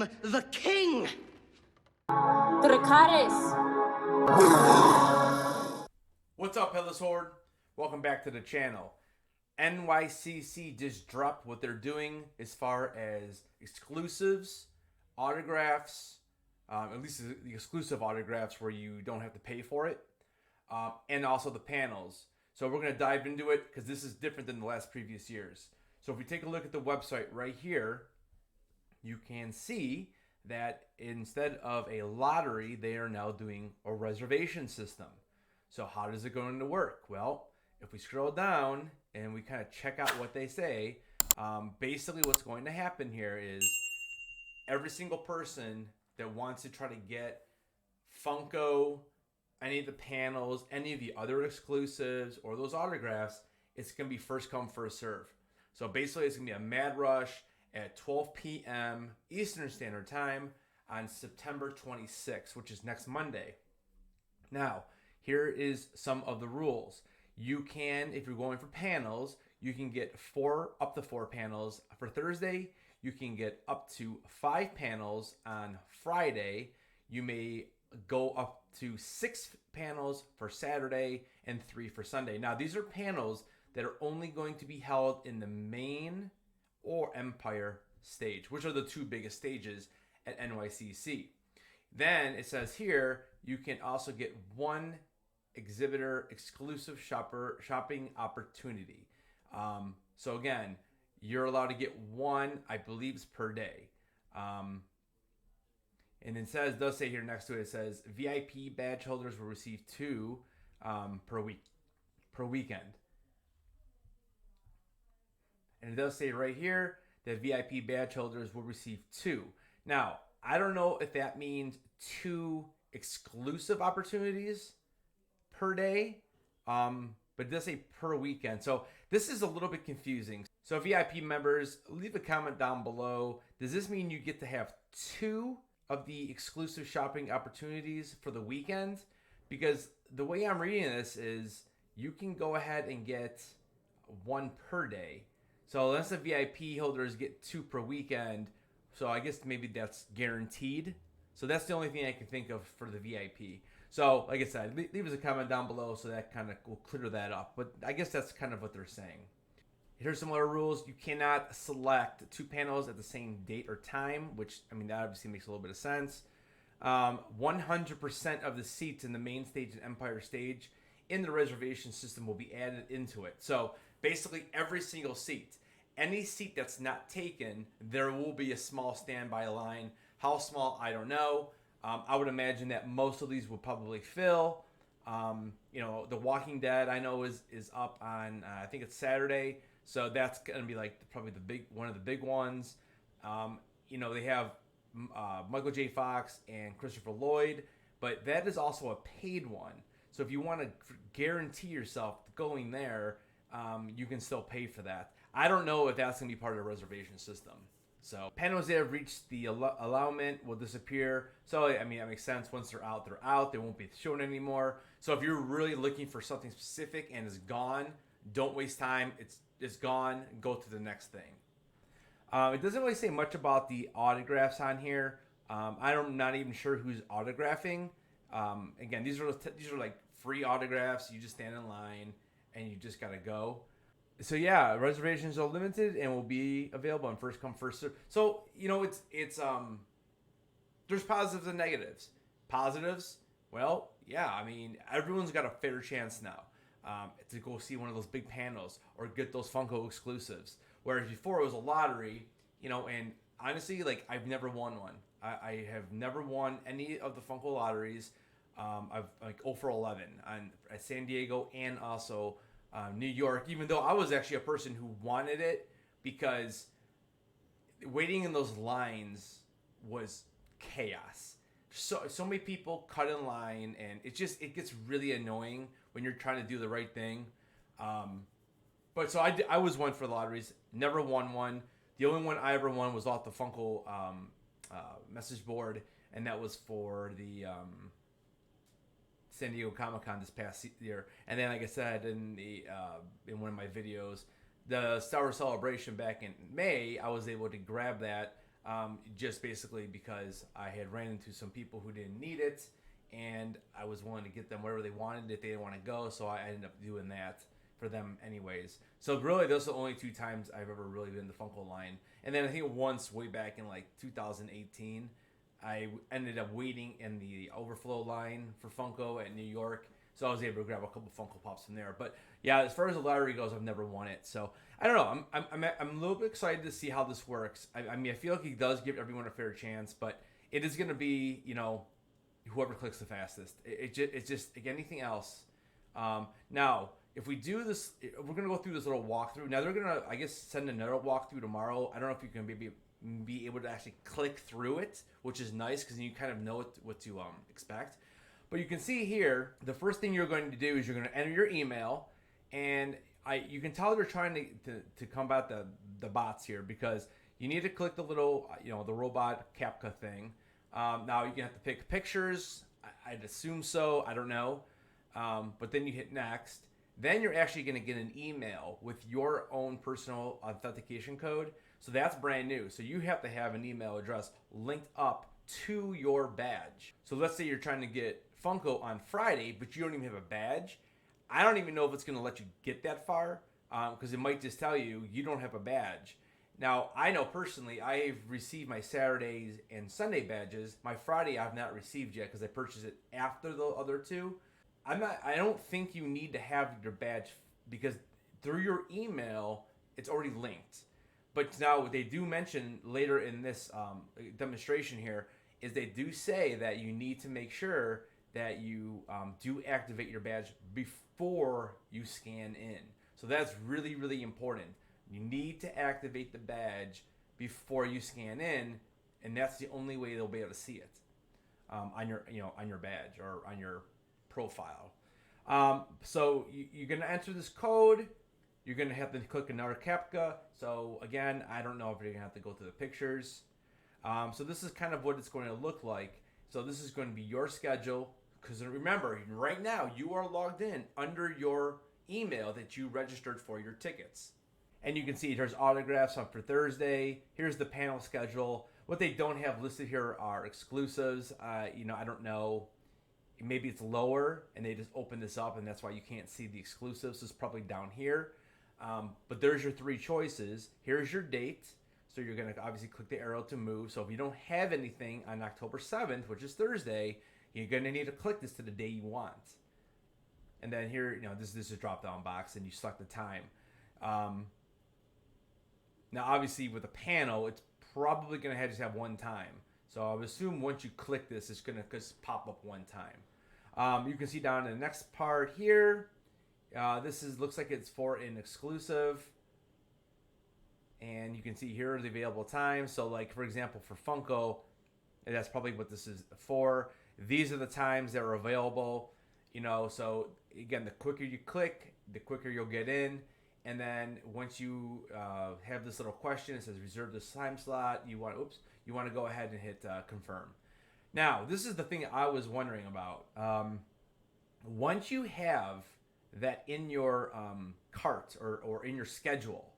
am the king! What's up, Headless Horde? Welcome back to the channel. NYCC just dropped what they're doing as far as exclusives, autographs, at least the exclusive autographs where you don't have to pay for it, and also the panels. So we're going to dive into it because this is different than the last previous years. So if we take a look at the website right here, you can see that instead of a lottery, they are now doing a reservation system. So how does it going to work? Well, if we scroll down and we kind of check out what they say, basically what's going to happen here is every single person that wants to try to get Funko, any of the panels, any of the other exclusives, or those autographs, it's going to be first come, first serve. So basically it's going to be a mad rush at 12 p.m. Eastern Standard Time on September 26th, which is next Monday. Now, here is some of the rules. You can, if you're going for panels, you can get up to four panels for Thursday. You can get up to 5 panels on Friday. You may go up to 6 panels for Saturday and 3 for Sunday. Now, these are panels that are only going to be held in the main or Empire stage, which are the two biggest stages at NYCC. Then it says here, you can also get one exhibitor exclusive shopping opportunity. So again, you're allowed to get one, I believe it's per day. And it does say here next to it, it says VIP badge holders will receive 2 per weekend. And it does say right here that VIP badge holders will receive 2. Now, I don't know if that means 2 exclusive opportunities per day, but it does say per weekend. So this is a little bit confusing. So VIP members, leave a comment down below. Does this mean you get to have 2 of the exclusive shopping opportunities for the weekend? Because the way I'm reading this is you can go ahead and get 1 per day. So unless the VIP holders get 2 per weekend, so I guess maybe that's guaranteed. So that's the only thing I can think of for the VIP. So like I said, leave us a comment down below so that kind of will clear that up. But I guess that's kind of what they're saying. Here's some other rules. You cannot select 2 panels at the same date or time, which, I mean, that obviously makes a little bit of sense. 100% of the seats in the main stage and Empire stage in the reservation system will be added into it. So basically every single seat. Any seat that's not taken, there will be a small standby line. How small, I don't know. I would imagine that most of these will probably fill. You know, The Walking Dead I know is up on I think it's Saturday, so that's gonna be like probably one of the big ones. You know, they have Michael J. Fox and Christopher Lloyd, but that is also a paid one. So if you want to guarantee yourself going there, you can still pay for that. I don't know if that's going to be part of the reservation system. So panels that have reached the allowment will disappear. So, I mean, that makes sense. Once they're out, they're out. They won't be shown anymore. So if you're really looking for something specific and it's gone, don't waste time. It's gone. Go to the next thing. It doesn't really say much about the autographs on here. I'm not even sure who's autographing. Again, these are like free autographs. You just stand in line and you just got to go. So yeah, reservations are limited and will be available on first come, first serve. So, you know, it's there's positives and negatives. Positives, well, yeah, I mean, everyone's got a fair chance now to go see one of those big panels or get those Funko exclusives. Whereas before it was a lottery, you know, and honestly, like, I've never won one. I have never won any of the Funko lotteries. I've like 0 for 11 at San Diego and also New York, even though I was actually a person who wanted it because waiting in those lines was chaos. So many people cut in line, and it gets really annoying when you're trying to do the right thing. But so I was one for the lotteries, never won one. The only one I ever won was off the Funko message board, and that was for the San Diego Comic-Con this past year. And then, like I said in one of my videos, the Star Wars Celebration back in May, I was able to grab that just basically because I had ran into some people who didn't need it, and I was willing to get them wherever they wanted if they didn't want to go, so I ended up doing that for them anyways. So really, those are the only 2 times I've ever really been in the Funko line. And then I think once way back in like 2018, I ended up waiting in the overflow line for Funko at New York, so I was able to grab a couple Funko Pops from there. But yeah, as far as the lottery goes, I've never won it, so I don't know. I'm a little bit excited to see how this works. I mean, I feel like he does give everyone a fair chance, but it is going to be, you know, whoever clicks the fastest. It's just like anything else. Now, if we do this, we're going to go through this little walkthrough. Now, they're going to, I guess, send another walkthrough tomorrow. I don't know if you can be able to actually click through it, which is nice because you kind of know what to expect. But you can see here, the first thing you're going to do is you're going to enter your email, and you can tell they're trying to combat the bots here, because you need to click the little, the robot CAPTCHA thing. Now you can have to pick pictures. I'd assume so. I don't know. But then you hit next. Then you're actually going to get an email with your own personal authentication code. So that's brand new. So you have to have an email address linked up to your badge. So let's say you're trying to get Funko on Friday, but you don't even have a badge. I don't even know if it's going to let you get that far, because it might just tell you don't have a badge. Now, I know personally, I've received my Saturdays and Sunday badges. My Friday I've not received yet because I purchased it after the other 2. I don't think you need to have your badge, because through your email, it's already linked. But now what they do mention later in this demonstration here is they do say that you need to make sure that you do activate your badge before you scan in. So that's really, really important. You need to activate the badge before you scan in, and that's the only way they'll be able to see it on your badge or on your profile. So you're going to enter this code. You're going to have to click another CAPTCHA. So again, I don't know if you're going to have to go through the pictures. So this is kind of what it's going to look like. So this is going to be your schedule, because remember, right now you are logged in under your email that you registered for your tickets. And you can see there's autographs up for Thursday. Here's the panel schedule. What they don't have listed here are exclusives. I don't know. Maybe it's lower and they just open this up and that's why you can't see the exclusives. It's probably down here. But there's your 3 choices. Here's your date. So you're going to obviously click the arrow to move. So if you don't have anything on October 7th, which is Thursday, you're going to need to click this to the day you want. And then here, this is a drop-down box and you select the time. Now, obviously, with a panel, it's probably going to just have one time. So I would assume once you click this, it's going to just pop up one time. You can see down in the next part here, looks like it's for an exclusive. And you can see here are the available times. So, like, for example, for Funko, that's probably what this is for. These are the times that are available. So, again, the quicker you click, the quicker you'll get in. And then once you have this little question, it says reserve this time slot. You want to go ahead and hit confirm. Now, this is the thing I was wondering about. Once you have that in your cart or in your schedule,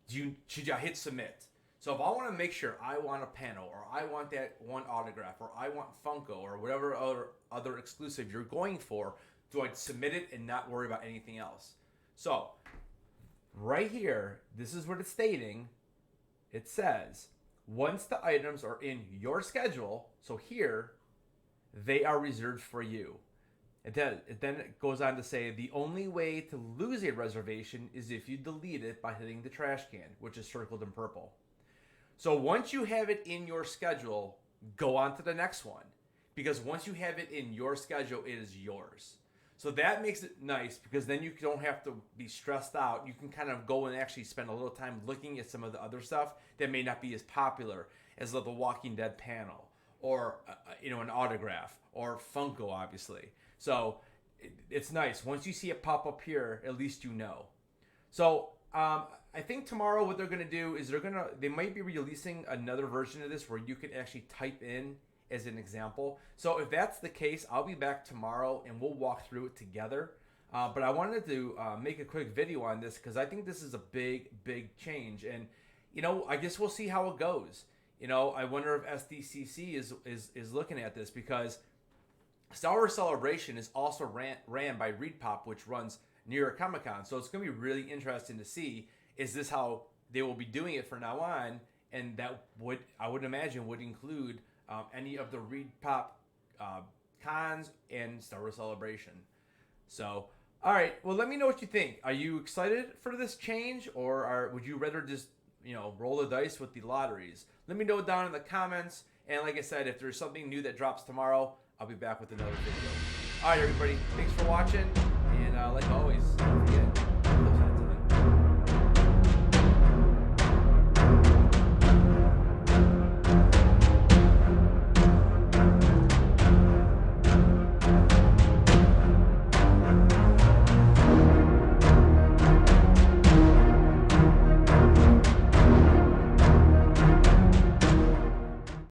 should you hit submit? So if I want to make sure I want a panel, or I want that one autograph, or I want Funko, or whatever other exclusive you're going for, do I submit it and not worry about anything else? So right here, this is what it's stating. It says, once the items are in your schedule, so here, they are reserved for you. Then it goes on to say, the only way to lose a reservation is if you delete it by hitting the trash can, which is circled in purple. So once you have it in your schedule, go on to the next one. Because once you have it in your schedule, it is yours. So that makes it nice, because then you don't have to be stressed out. You can kind of go and actually spend a little time looking at some of the other stuff that may not be as popular as the Walking Dead panel, or an autograph, or Funko, obviously. So it's nice. Once you see it pop up here, at least you know. So I think tomorrow what they're going to do is they might be releasing another version of this where you can actually type in as an example. So if that's the case, I'll be back tomorrow and we'll walk through it together. But I wanted to make a quick video on this because I think this is a big change. And, I guess we'll see how it goes. You know, I wonder if SDCC is looking at this, because Star Wars Celebration is also ran by ReedPop, which runs New York Comic Con. So it's going to be really interesting to see, is this how they will be doing it from now on? And that would, I would imagine, would include any of the ReedPop cons and Star Wars Celebration. So, all right. Well, let me know what you think. Are you excited for this change, or would you rather just, you know, roll the dice with the lotteries? Let me know down in the comments. And like I said, if there's something new that drops tomorrow, I'll be back with another video. All right, everybody. Thanks for watching. And like always,